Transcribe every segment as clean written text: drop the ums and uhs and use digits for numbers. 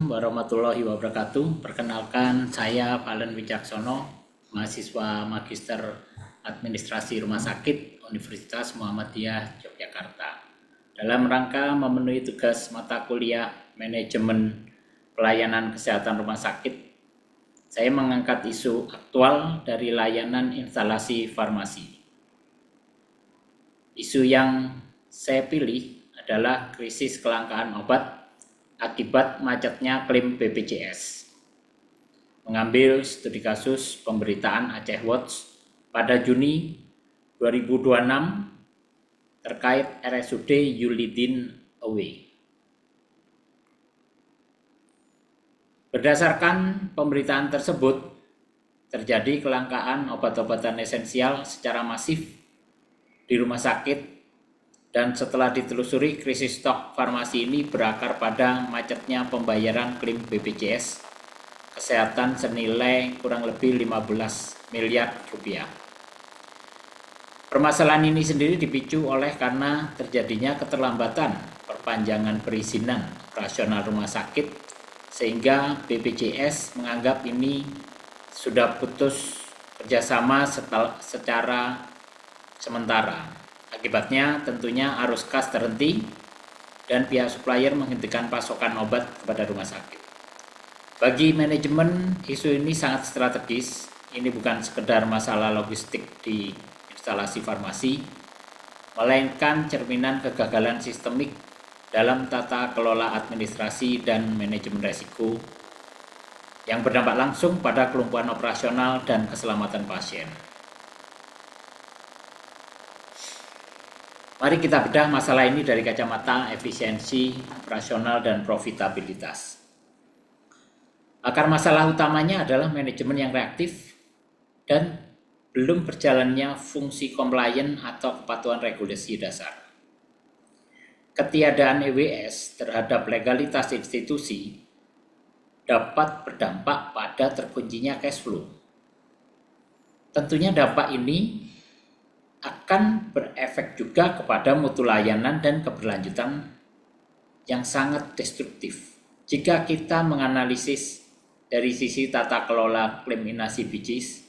Warahmatullahi wabarakatuh. Perkenalkan, saya Valen Wicaksono, mahasiswa Magister Administrasi Rumah Sakit Universitas Muhammadiyah Yogyakarta. Dalam rangka memenuhi tugas mata kuliah Manajemen Pelayanan Kesehatan Rumah Sakit, saya mengangkat isu aktual dari layanan instalasi farmasi. Isu yang saya pilih adalah krisis kelangkaan obat akibat macetnya klaim BPJS. Mengambil studi kasus pemberitaan Aceh Watch pada Juni 2026 terkait RSUD Yulidin Awe. Berdasarkan pemberitaan tersebut, terjadi kelangkaan obat-obatan esensial secara masif di rumah sakit. Dan setelah ditelusuri, krisis stok farmasi ini berakar pada macetnya pembayaran klaim BPJS Kesehatan senilai kurang lebih 15 miliar rupiah. Permasalahan ini sendiri dipicu oleh karena terjadinya keterlambatan perpanjangan perizinan operasional rumah sakit, sehingga BPJS menganggap ini sudah putus kerjasama secara sementara. Akibatnya tentunya arus kas terhenti dan pihak supplier menghentikan pasokan obat kepada rumah sakit. Bagi manajemen, isu ini sangat strategis. Ini bukan sekedar masalah logistik di instalasi farmasi, melainkan cerminan kegagalan sistemik dalam tata kelola administrasi dan manajemen resiko yang berdampak langsung pada kelumpuhan operasional dan keselamatan pasien. Mari kita bedah masalah ini dari kacamata efisiensi, operasional, dan profitabilitas. Akar masalah utamanya adalah manajemen yang reaktif dan belum berjalannya fungsi compliance atau kepatuhan regulasi dasar. Ketiadaan EWS terhadap legalitas institusi dapat berdampak pada terkuncinya cash flow. Tentunya dampak ini akan berefek juga kepada mutu layanan dan keberlanjutan yang sangat destruktif. Jika kita menganalisis dari sisi tata kelola klaim inasi bijis,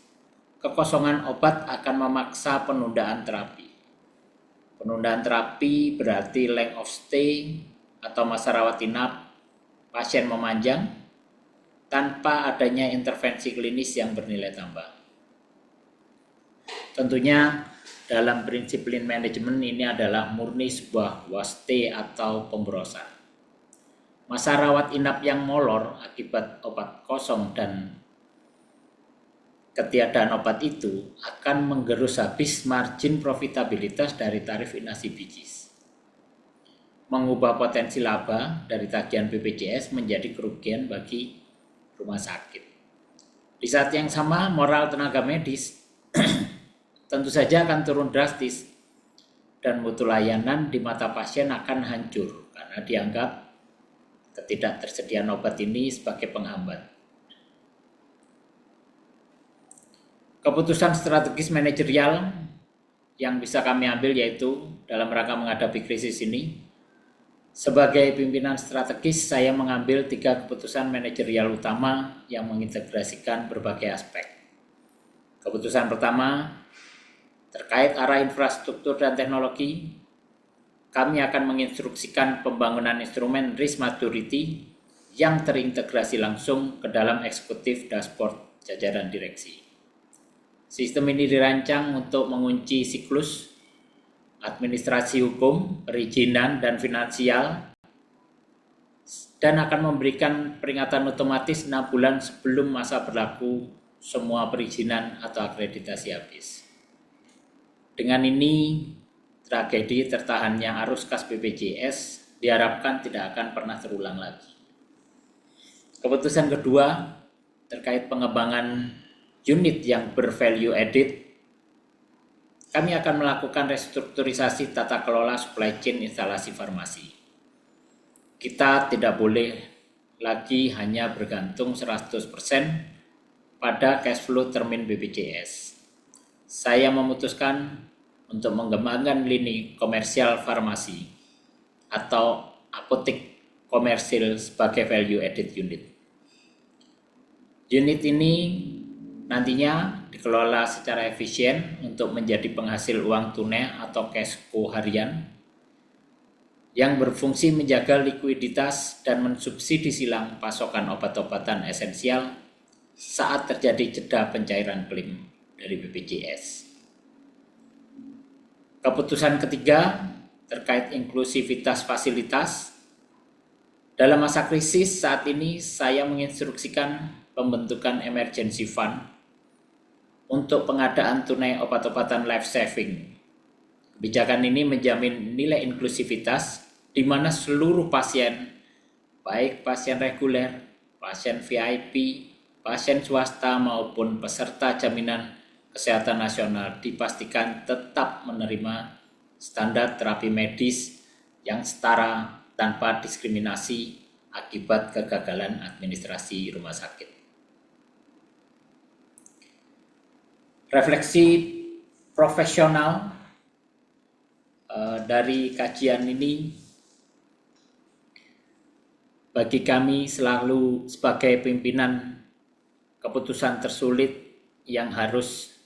kekosongan obat akan memaksa penundaan terapi. Penundaan terapi berarti length of stay atau masa rawat inap pasien memanjang tanpa adanya intervensi klinis yang bernilai tambah. Tentunya dalam prinsip lean management ini adalah murni sebuah waste atau pemborosan. Masa rawat inap yang molor akibat obat kosong dan ketiadaan obat itu akan menggerus habis margin profitabilitas dari tarif inasi bijis, mengubah potensi laba dari tagihan BPJS menjadi kerugian bagi rumah sakit. Di saat yang sama, moral tenaga medis tentu saja akan turun drastis dan mutu layanan di mata pasien akan hancur karena dianggap ketidaktersediaan obat ini sebagai penghambat. Keputusan strategis manajerial yang bisa kami ambil yaitu dalam rangka menghadapi krisis ini, sebagai pimpinan strategis saya mengambil 3 keputusan manajerial utama yang mengintegrasikan berbagai aspek. Keputusan pertama, terkait arah infrastruktur dan teknologi, kami akan menginstruksikan pembangunan instrumen risk maturity yang terintegrasi langsung ke dalam eksekutif dashboard jajaran direksi. Sistem ini dirancang untuk mengunci siklus administrasi hukum, perizinan, dan finansial, dan akan memberikan peringatan otomatis 6 bulan sebelum masa berlaku semua perizinan atau akreditasi habis. Dengan ini, tragedi tertahannya arus kas BPJS diharapkan tidak akan pernah terulang lagi. Keputusan kedua, terkait pengembangan unit yang bervalue added, kami akan melakukan restrukturisasi tata kelola supply chain instalasi farmasi. Kita tidak boleh lagi hanya bergantung 100% pada cash flow termin BPJS. Saya memutuskan untuk mengembangkan lini komersial farmasi atau apotek komersil sebagai value added unit. Unit ini nantinya dikelola secara efisien untuk menjadi penghasil uang tunai atau cash flow harian yang berfungsi menjaga likuiditas dan mensubsidi silang pasokan obat-obatan esensial saat terjadi jeda pencairan klaim dari BPJS. Keputusan ketiga terkait inklusivitas fasilitas. Dalam masa krisis saat ini saya menginstruksikan pembentukan emergency fund untuk pengadaan tunai obat-obatan life saving. Kebijakan ini menjamin nilai inklusivitas di mana seluruh pasien, baik pasien reguler, pasien VIP, pasien swasta maupun peserta jaminan kesehatan nasional dipastikan tetap menerima standar terapi medis yang setara tanpa diskriminasi akibat kegagalan administrasi rumah sakit. Refleksi profesional dari kajian ini bagi kami selalu sebagai pimpinan, keputusan tersulit yang harus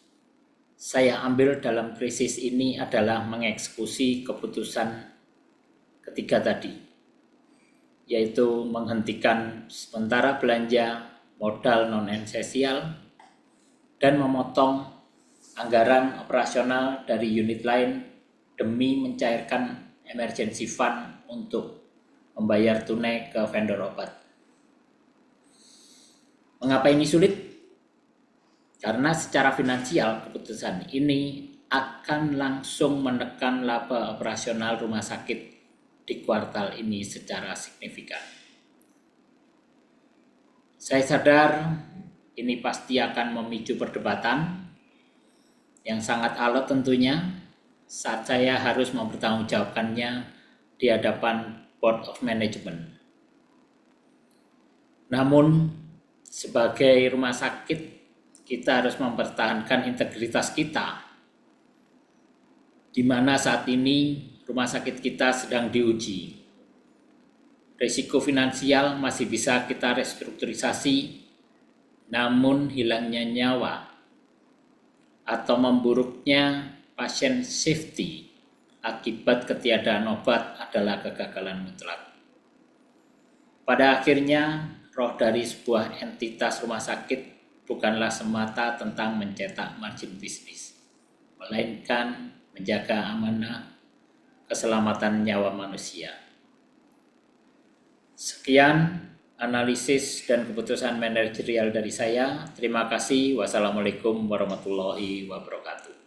saya ambil dalam krisis ini adalah mengeksekusi keputusan ketiga tadi, yaitu menghentikan sementara belanja modal non-esensial dan memotong anggaran operasional dari unit lain demi mencairkan emergency fund untuk membayar tunai ke vendor obat. Mengapa ini sulit? Karena secara finansial keputusan ini akan langsung menekan laba operasional rumah sakit di kuartal ini secara signifikan. Saya sadar ini pasti akan memicu perdebatan yang sangat alot tentunya saat saya harus mempertanggungjawabkannya di hadapan Board of Management. Namun, sebagai rumah sakit, kita harus mempertahankan integritas kita, di mana saat ini rumah sakit kita sedang diuji. Risiko finansial masih bisa kita restrukturisasi, namun hilangnya nyawa atau memburuknya pasien safety akibat ketiadaan obat adalah kegagalan mutlak. Pada akhirnya, roh dari sebuah entitas rumah sakit bukanlah semata tentang mencetak margin bisnis, melainkan menjaga amanah keselamatan nyawa manusia. Sekian analisis dan keputusan manajerial dari saya. Terima kasih. Wassalamualaikum warahmatullahi wabarakatuh.